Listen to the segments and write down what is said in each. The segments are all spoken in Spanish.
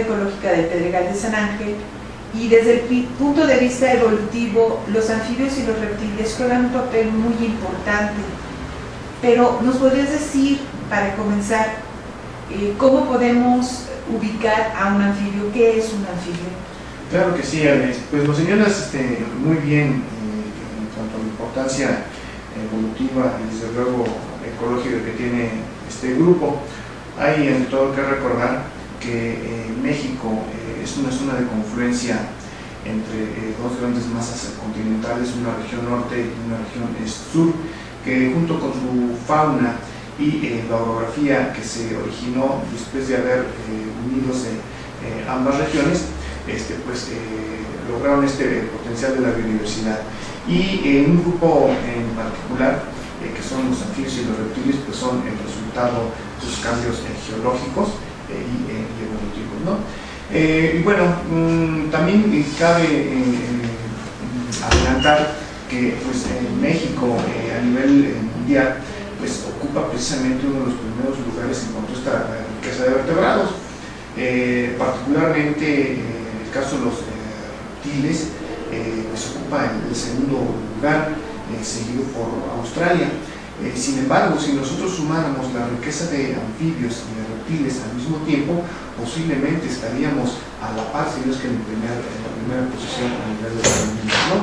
Ecológica del Pedregal de San Ángel, y desde el punto de vista evolutivo, los anfibios y los reptiles juegan un papel muy importante. Pero, ¿nos podrías decir, para comenzar, cómo podemos ubicar a un anfibio? ¿Qué es un anfibio? Claro que sí, Alex. Pues lo señalas muy bien en cuanto a la importancia evolutiva y desde luego ecológica que tiene este grupo. Hay en todo que recordar que México es una zona de confluencia entre dos grandes masas continentales, una región norte y una región sur, que junto con su fauna y la orografía que se originó después de haber unidos ambas regiones, lograron este potencial de la biodiversidad. Y un grupo en particular, que son los anfibios y los reptiles, pues son el resultado de sus cambios geológicos y evolutivos, ¿no? Y bueno, también cabe adelantar que pues, en México a nivel mundial pues, ocupa precisamente uno de los primeros lugares en cuanto a esta riqueza de vertebrados, particularmente en el caso de los reptiles pues, ocupa el segundo lugar, seguido por Australia. Sin embargo, si nosotros sumáramos la riqueza de anfibios y de reptiles al mismo tiempo, posiblemente estaríamos a la par, si no es que en la primera posición a nivel de la mundo, ¿no?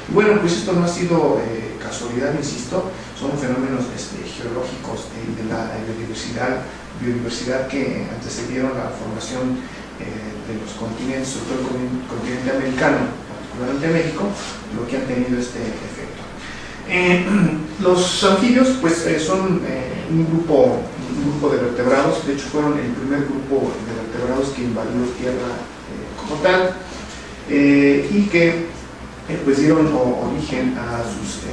Y bueno, pues esto no ha sido casualidad, insisto, son fenómenos geológicos de la biodiversidad que antecedieron la formación de los continentes, sobre todo el continente americano, particularmente México, lo que han tenido este efecto. Los anfibios pues, son un grupo de vertebrados, de hecho fueron el primer grupo de vertebrados que invadió Tierra como tal, y que pues dieron origen a sus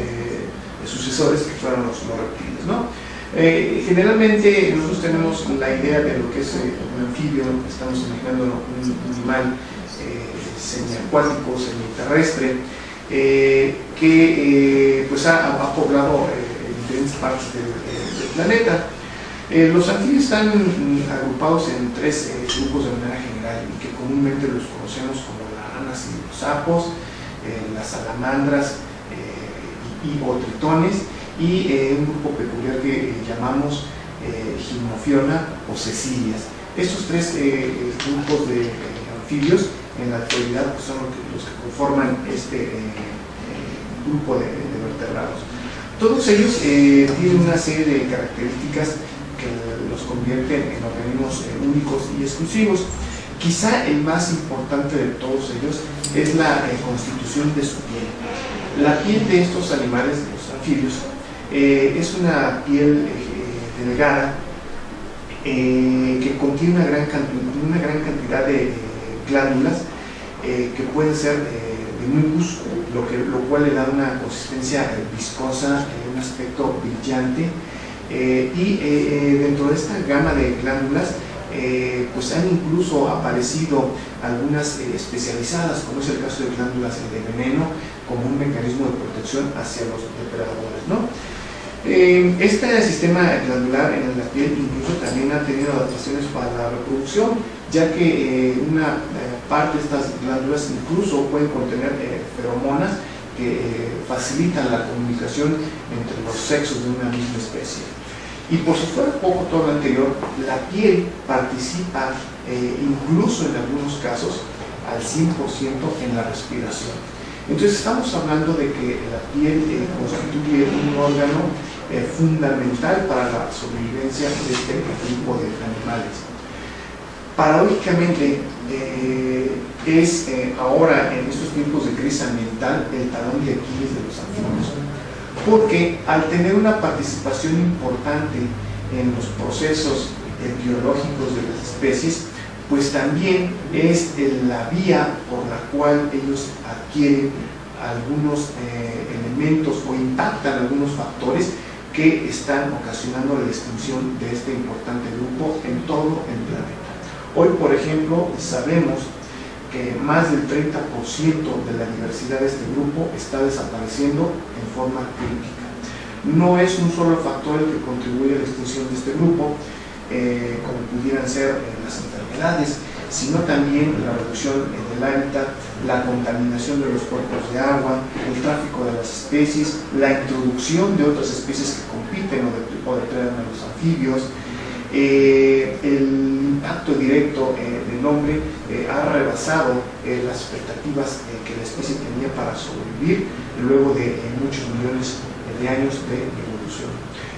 sucesores, que fueron los reptiles, ¿no? Generalmente nosotros tenemos la idea de lo que es un anfibio, estamos imaginando un animal semiacuático, semiterrestre, que pues ha poblado diferentes partes del planeta. Los anfibios están agrupados en tres grupos de manera general y que comúnmente los conocemos como las ranas y los sapos, las salamandras o tritones, y un grupo peculiar que llamamos Gimnofiona o cecilias. Estos tres grupos de anfibios en la actualidad pues, son los que conforman este grupo de vertebrados. Todos ellos tienen una serie de características que los convierten en organismos únicos y exclusivos. Quizá el más importante de todos ellos es la constitución de su piel. La piel de estos animales, de los anfibios, es una piel delgada que contiene una gran cantidad de glándulas que pueden ser de mucus, lo cual le da una consistencia viscosa, un aspecto brillante, y dentro de esta gama de glándulas pues han incluso aparecido algunas especializadas, como es el caso de glándulas de veneno, como un mecanismo de protección hacia los depredadores, ¿no? Este sistema glandular en la piel incluso también ha tenido adaptaciones para la reproducción, ya que una parte de estas glándulas incluso pueden contener feromonas que facilitan la comunicación entre los sexos de una misma especie. Y por si fuera poco todo lo anterior, la piel participa incluso en algunos casos al 100% en la respiración. Entonces estamos hablando de que la piel constituye un órgano fundamental para la sobrevivencia de este grupo de animales. Paradójicamente es ahora en estos tiempos de crisis ambiental el talón de Aquiles de los anfibios, porque al tener una participación importante en los procesos biológicos de las especies, pues también es la vía por la cual ellos adquieren algunos elementos o impactan algunos factores que están ocasionando la extinción de este importante grupo en todo el planeta. Hoy, por ejemplo, sabemos que más del 30% de la diversidad de este grupo está desapareciendo en forma crítica. No es un solo factor el que contribuye a la extinción de este grupo, como pudieran ser las enfermedades, sino también la reducción del hábitat, la contaminación de los cuerpos de agua, el tráfico de las especies, la introducción de otras especies que compiten o depredan a los anfibios, el impacto directo del hombre ha rebasado las expectativas que la especie tenía para sobrevivir luego de muchos millones de años de evolución.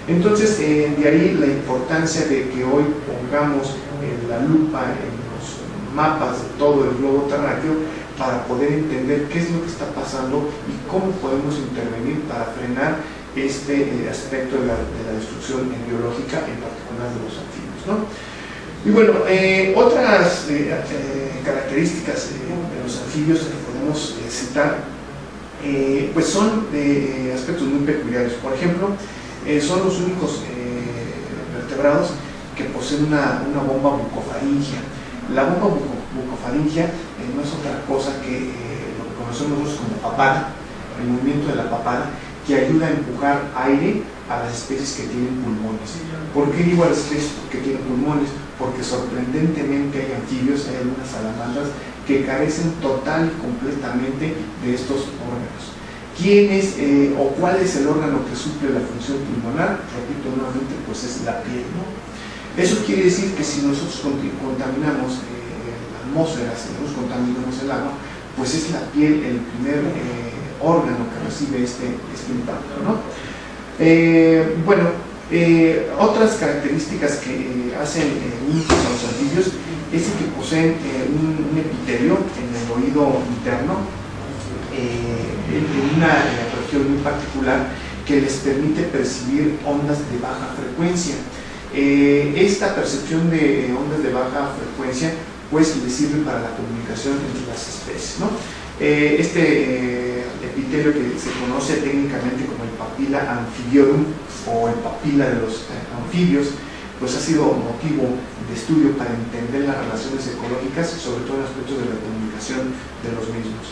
Entonces, de ahí la importancia de que hoy pongamos la lupa en los mapas de todo el globo terráqueo para poder entender qué es lo que está pasando y cómo podemos intervenir para frenar este aspecto de la destrucción biológica, en particular de los anfibios, ¿no? Y bueno, otras características de los anfibios que podemos citar, pues son aspectos muy peculiares. Por ejemplo, son los únicos vertebrados que poseen una bomba bucofaringea. La bomba bucofaringea no es otra cosa que lo que conocemos nosotros como papada, el movimiento de la papada, que ayuda a empujar aire a las especies que tienen pulmones. ¿Por qué digo a las especies que tienen pulmones? Porque sorprendentemente hay anfibios, hay algunas salamandras que carecen total y completamente de estos órganos. ¿Quién es o cuál es el órgano que suple la función pulmonar? Repito nuevamente, pues es la piel, ¿no? Eso quiere decir que si nosotros contaminamos la atmósfera, si nosotros contaminamos el agua, pues es la piel el primer órgano que recibe este impacto, ¿no? Bueno, otras características que hacen únicos a los anfibios es que poseen un epitelio en el oído interno, en una región muy particular que les permite percibir ondas de baja frecuencia. Esta percepción de ondas de baja frecuencia pues les sirve para la comunicación entre las especies, ¿no? Este epitelio que se conoce técnicamente como el papila amphibiorum o el papila de los anfibios, pues ha sido motivo de estudio para entender las relaciones ecológicas, sobre todo en aspectos de la comunicación de los mismos.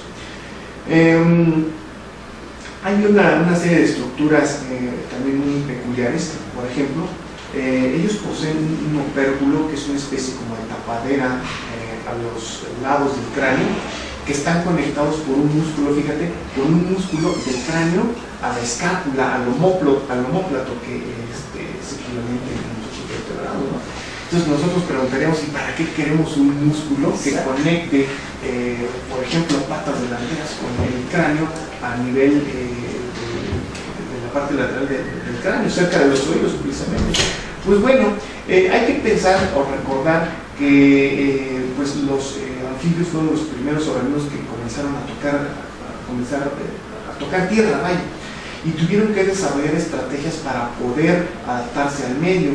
Hay una serie de estructuras también muy peculiares. Por ejemplo, ellos poseen un opérculo que es una especie como de tapadera a los lados del cráneo, que están conectados por un músculo, fíjate, con un músculo del cráneo a la escápula, al omóplato, que es equivalente a nuestros vertebrados, ¿no? Entonces nosotros preguntaríamos, ¿y para qué queremos un músculo que conecte, por ejemplo, patas delanteras con el cráneo a nivel de la parte lateral del cráneo, cerca de los oídos precisamente? Pues bueno, hay que pensar o recordar que pues los anfibios fueron los primeros organismos que comenzaron a tocar tierra, vaya, y tuvieron que desarrollar estrategias para poder adaptarse al medio.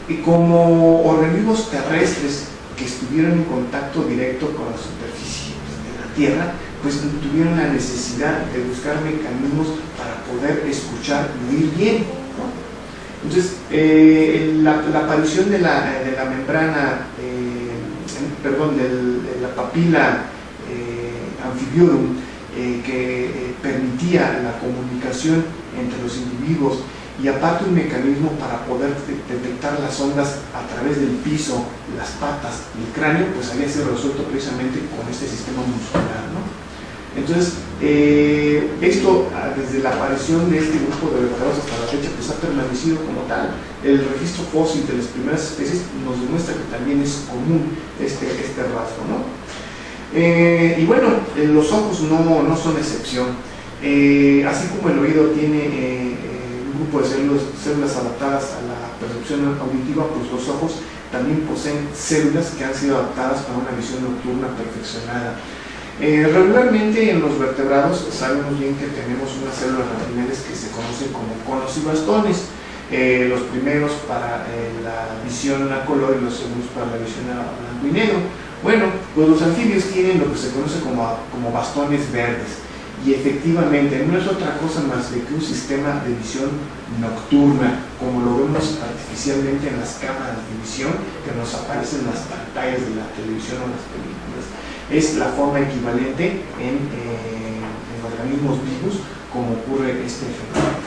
Y como organismos terrestres que estuvieron en contacto directo con la superficie de la Tierra, pues tuvieron la necesidad de buscar mecanismos para poder escuchar y oír bien, ¿no? Entonces, la aparición de la membrana, de la papila amphibiorum, que permitía la comunicación entre los individuos, y aparte un mecanismo para poder detectar las ondas a través del piso, las patas y el cráneo, pues había sido resuelto precisamente con este sistema muscular, ¿no? Entonces, esto desde la aparición de este grupo de vertebrados hasta la fecha, pues ha permanecido como tal. El registro fósil de las primeras especies nos demuestra que también es común este rasgo, ¿no? Y bueno, los ojos no son excepción. Así como el oído tiene un grupo de células adaptadas a la percepción auditiva, pues los ojos también poseen células que han sido adaptadas para una visión nocturna perfeccionada. Regularmente en los vertebrados sabemos bien que tenemos unas células retinales que se conocen como conos y bastones, los primeros para la visión a color y los segundos para la visión a blanco y negro. Bueno, pues los anfibios tienen lo que se conoce como bastones verdes, y efectivamente no es otra cosa más de que un sistema de visión nocturna, como lo vemos artificialmente en las cámaras de visión que nos aparecen en las pantallas de la televisión o las películas. Es la forma equivalente en organismos vivos como ocurre este fenómeno.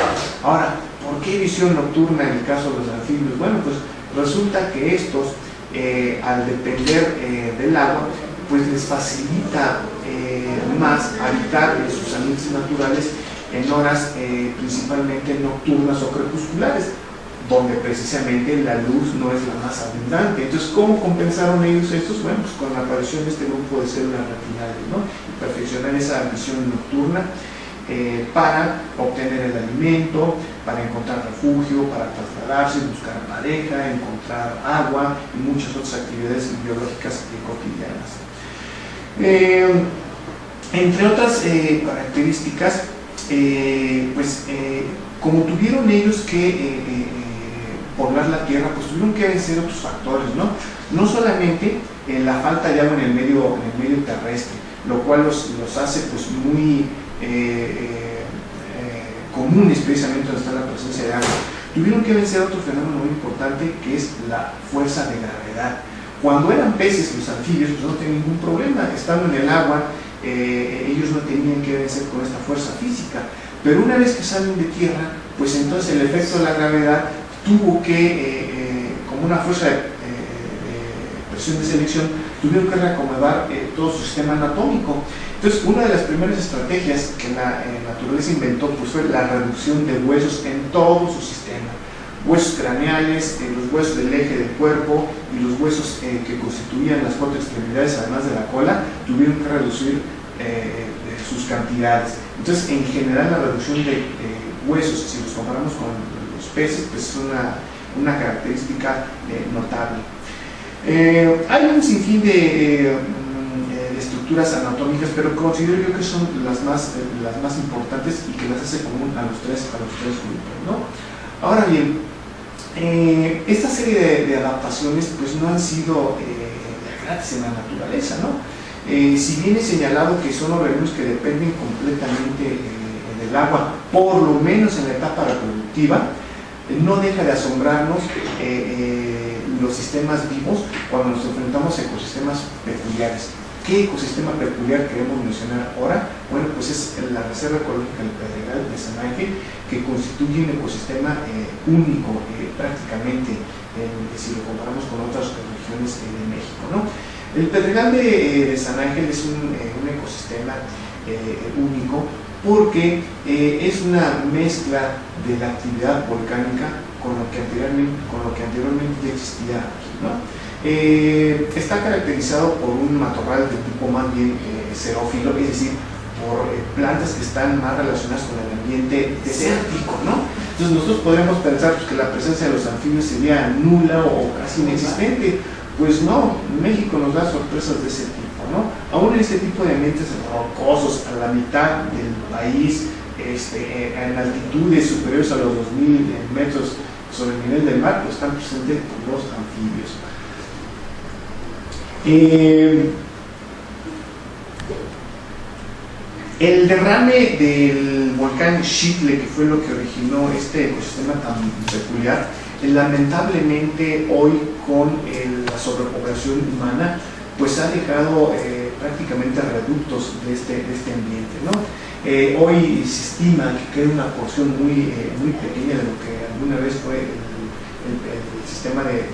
Ahora, ¿por qué visión nocturna en el caso de los anfibios? Bueno, pues resulta que estos al depender del agua, pues les facilita más habitar en sus ambientes naturales en horas principalmente nocturnas o crepusculares, donde precisamente la luz no es la más abundante. Entonces, ¿cómo compensaron ellos estos? Bueno, pues con la aparición de este grupo de células retinales, ¿no? Y perfeccionar esa visión nocturna para obtener el alimento, para encontrar refugio, para trasladarse, buscar pareja, encontrar agua y muchas otras actividades biológicas cotidianas. Entre otras características, como tuvieron ellos que poblar la tierra, pues tuvieron que vencer otros factores, ¿no? No solamente la falta de agua en el medio terrestre, lo cual los hace pues muy comunes precisamente donde está la presencia de agua. Tuvieron que vencer otro fenómeno muy importante, que es la fuerza de gravedad. Cuando eran peces, los anfibios, pues no tenían ningún problema, estando en el agua, ellos no tenían que vencer con esta fuerza física, pero una vez que salen de tierra, pues entonces el efecto de la gravedad tuvo que, como una fuerza de presión de selección, tuvieron que reacomodar todo su sistema anatómico. Entonces, una de las primeras estrategias que la naturaleza inventó pues fue la reducción de huesos en todo su sistema. Huesos craneales, los huesos del eje del cuerpo y los huesos que constituían las 4 extremidades, además de la cola, tuvieron que reducir sus cantidades. Entonces, en general, la reducción de huesos, si los comparamos con los peces, pues es una característica notable. Hay un sinfín de estructuras anatómicas, pero considero yo que son las más importantes y que las hace común a los tres grupos, ¿no? Ahora bien, esta serie de adaptaciones pues no han sido gratis en la naturaleza, ¿no? Si bien es señalado que son organismos que dependen completamente del agua, por lo menos en la etapa reproductiva, no deja de asombrarnos los sistemas vivos cuando nos enfrentamos a ecosistemas peculiares. ¿Qué ecosistema peculiar queremos mencionar ahora? Bueno, pues es la Reserva Ecológica del Pedregal de San Ángel, que constituye un ecosistema único prácticamente, si lo comparamos con otras regiones de México, ¿no? El Pedregal de San Ángel es un ecosistema único porque es una mezcla de la actividad volcánica con lo que anteriormente ya existía aquí, ¿no? Está caracterizado por un matorral de tipo más bien xerófilo, es decir, por plantas que están más relacionadas con el ambiente desértico, ¿no? Entonces nosotros podríamos pensar pues, que la presencia de los anfibios sería nula o casi inexistente. Pues no, México nos da sorpresas de ese tipo, ¿no? Aún en este tipo de ambientes rocosos, a la mitad del país, en altitudes superiores a los 2000 metros sobre el nivel del mar, pues están presentes los anfibios. El derrame del volcán Xitle, que fue lo que originó este ecosistema tan peculiar, lamentablemente hoy con la sobrepoblación humana, pues ha dejado prácticamente reductos de este ambiente, ¿no? Hoy se estima que queda una porción muy pequeña de lo que alguna vez fue el sistema de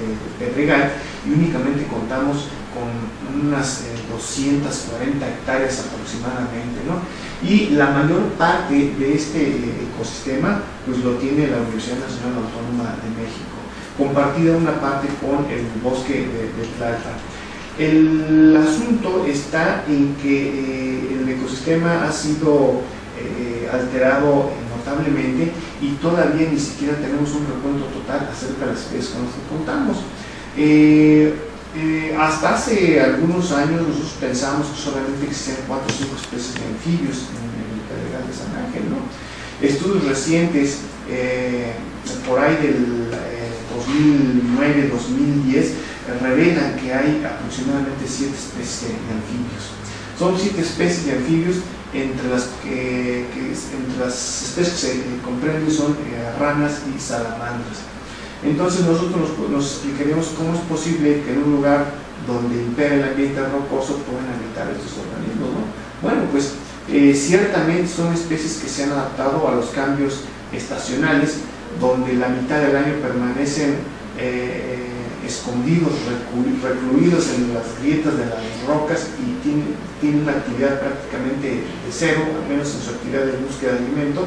Pedregal, y únicamente contamos con unas 240 hectáreas aproximadamente, ¿no? Y la mayor parte de este ecosistema pues lo tiene la Universidad Nacional Autónoma de México, compartida una parte con el bosque de Tlalpan. El asunto está en que el ecosistema ha sido alterado notablemente y todavía ni siquiera tenemos un recuento total acerca de las especies con las que contamos. Hasta hace algunos años nosotros pensábamos que solamente existían 4 o 5 especies de anfibios en el Pedregal de San Ángel, ¿no? Estudios recientes, por ahí del 2009-2010, revelan que hay aproximadamente 7 especies de anfibios. Son 7 especies de anfibios, entre las especies que se comprenden son ranas y salamandras. Entonces nosotros nos explicaríamos cómo es posible que en un lugar donde impera el ambiente rocoso puedan habitar estos organismos, ¿no? Bueno, pues ciertamente son especies que se han adaptado a los cambios estacionales, donde la mitad del año permanecen escondidos, recluidos en las grietas de las rocas y tienen una actividad prácticamente de cero, al menos en su actividad de búsqueda de alimento,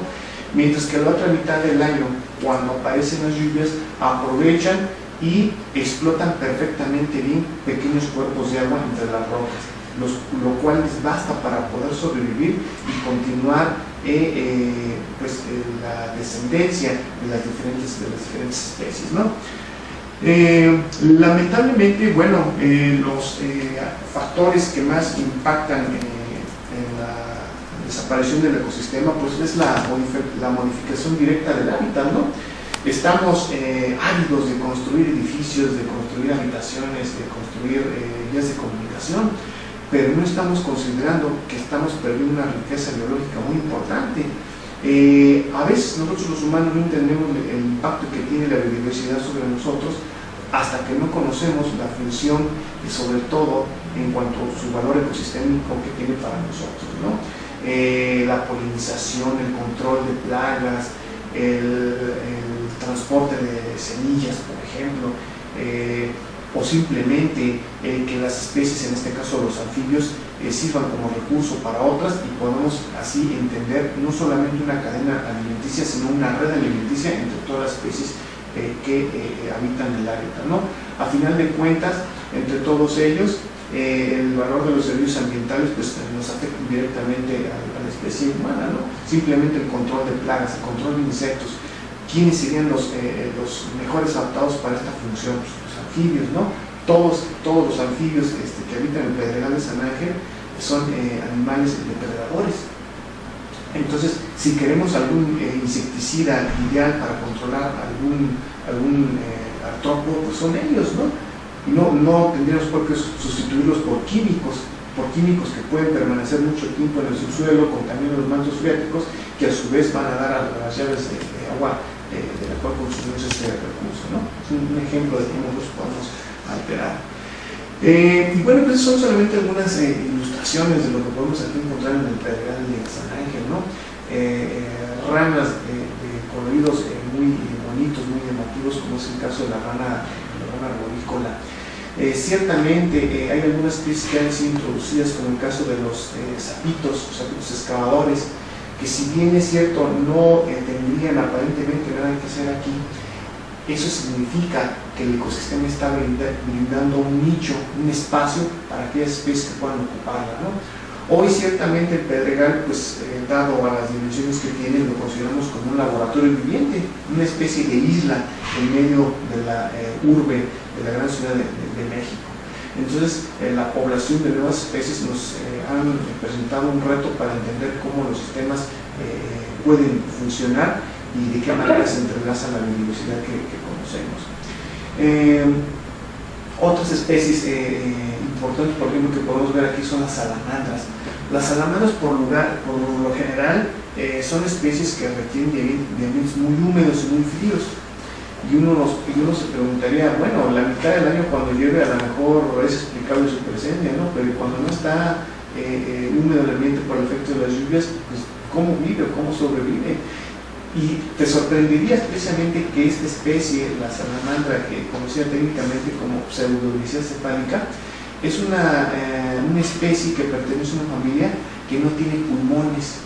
mientras que la otra mitad del año, cuando aparecen las lluvias, aprovechan y explotan perfectamente bien pequeños cuerpos de agua entre las rocas, lo cual les basta para poder sobrevivir y continuar la descendencia de las diferentes especies, ¿no? Lamentablemente, bueno, los factores que más impactan en la desaparición del ecosistema, pues es la modificación directa del hábitat, ¿no? Estamos ávidos de construir edificios, de construir habitaciones, de construir vías de comunicación, pero no estamos considerando que estamos perdiendo una riqueza biológica muy importante. A veces nosotros los humanos no entendemos el impacto que tiene la biodiversidad sobre nosotros hasta que no conocemos la función y sobre todo en cuanto a su valor ecosistémico que tiene para nosotros, ¿no? La polinización, el control de plagas, el transporte de semillas, por ejemplo, o simplemente que las especies, en este caso los anfibios, sirvan como recurso para otras y podamos así entender no solamente una cadena alimenticia, sino una red alimenticia entre todas las especies que habitan el hábitat, ¿no? A final de cuentas, entre todos ellos, el valor de los servicios ambientales pues, nos afecta directamente a la especie humana, ¿no? Simplemente el control de plagas, el control de insectos. ¿Quiénes serían los mejores adaptados para esta función? Pues, los anfibios, ¿no? Todos los anfibios que habitan el Pedregal de San Ángel son animales depredadores. Entonces, si queremos algún insecticida ideal para controlar algún artrópodo, pues son ellos, ¿no? Y no tendríamos por qué sustituirlos por químicos que pueden permanecer mucho tiempo en el subsuelo, contaminan los mantos freáticos, que a su vez van a dar a las llaves de agua de la cual consumimos este recurso, ¿no? Es un ejemplo de cómo los podemos alterar. Y bueno, pues son solamente algunas ilustraciones de lo que podemos aquí encontrar en el Pedregal de San Ángel, ¿no? Ranas de coloridos muy bonitos, muy llamativos, como es el caso de la rana arborícola. Ciertamente hay algunas especies que han sido introducidas, como el caso de los sapitos excavadores, que si bien es cierto no tendrían aparentemente nada que hacer aquí, eso significa que el ecosistema está brindando un nicho, un espacio para aquellas especies que puedan ocuparla, ¿no? Hoy ciertamente el Pedregal, pues dado a las dimensiones que tiene, lo consideramos como un laboratorio viviente, una especie de isla en medio de la urbe de la gran ciudad de México. Entonces, la población de nuevas especies nos han presentado un reto para entender cómo los sistemas pueden funcionar y de qué manera se entrelaza la biodiversidad que conocemos. Otras especies importantes, por ejemplo, que podemos ver aquí son las salamandras. Las salamandras, por lo general, son especies que requieren de ambientes muy húmedos y muy fríos. Y uno se preguntaría, bueno, la mitad del año cuando llueve a lo mejor es explicable su presencia, ¿no? Pero cuando no está húmedo el ambiente por el efecto de las lluvias, pues ¿cómo vive o cómo sobrevive? Y te sorprendería especialmente que esta especie, la salamandra, que conocida técnicamente como Pseudodicea cefálica, es una especie que pertenece a una familia que no tiene pulmones.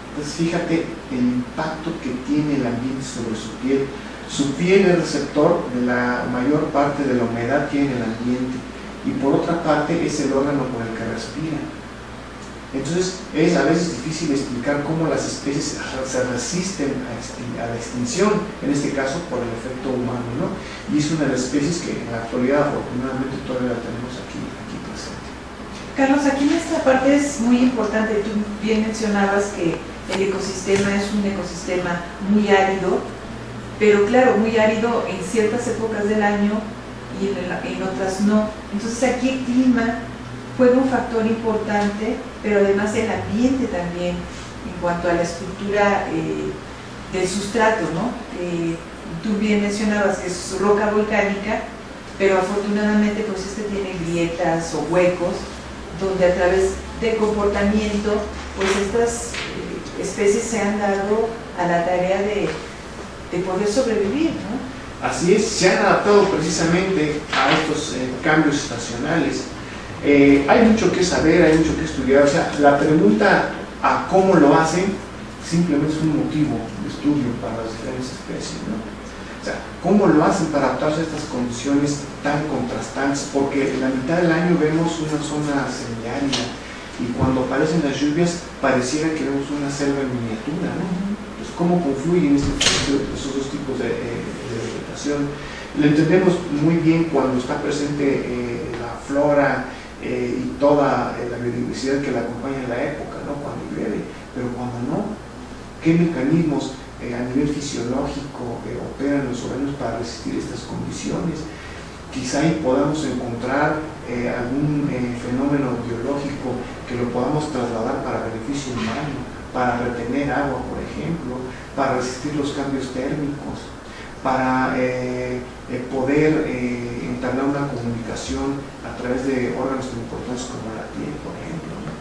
Entonces fíjate el impacto que tiene el ambiente sobre su piel. Su piel es receptor de la mayor parte de la humedad que hay en el ambiente y por otra parte es el órgano por el que respira. Entonces es a veces difícil explicar cómo las especies se resisten a la extinción, en este caso por el efecto humano, ¿no? Y es una de las especies que en la actualidad afortunadamente todavía la tenemos aquí presente. Carlos, aquí en esta parte es muy importante, tú bien mencionabas que el ecosistema es un ecosistema muy árido, pero claro, muy árido en ciertas épocas del año y en otras no. Entonces aquí el clima juega un factor importante, pero además el ambiente también en cuanto a la estructura del sustrato, ¿no? Tú bien mencionabas que es roca volcánica, pero afortunadamente pues tiene grietas o huecos donde a través del comportamiento pues estas especies se han dado a la tarea de poder sobrevivir, ¿no? Así es, se han adaptado precisamente a estos cambios estacionales. Hay mucho que saber, hay mucho que estudiar. O sea, la pregunta a cómo lo hacen simplemente es un motivo de estudio para las diferentes especies, ¿no? O sea, cómo lo hacen para adaptarse a estas condiciones tan contrastantes, porque en la mitad del año vemos una zona semiárida y cuando aparecen las lluvias pareciera que vemos una selva en miniatura, ¿no? Pues cómo confluyen esos dos tipos de vegetación. Lo entendemos muy bien cuando está presente la flora y toda la biodiversidad que la acompaña en la época, ¿no? Cuando llueve, pero cuando no, ¿qué mecanismos a nivel fisiológico operan los organismos para resistir estas condiciones? Quizá ahí podamos encontrar algún fenómeno biológico que lo podamos trasladar para beneficio humano, para retener agua, por ejemplo, para resistir los cambios térmicos, para poder entablar una comunicación a través de órganos tan importantes como la piel, por ejemplo, ¿no?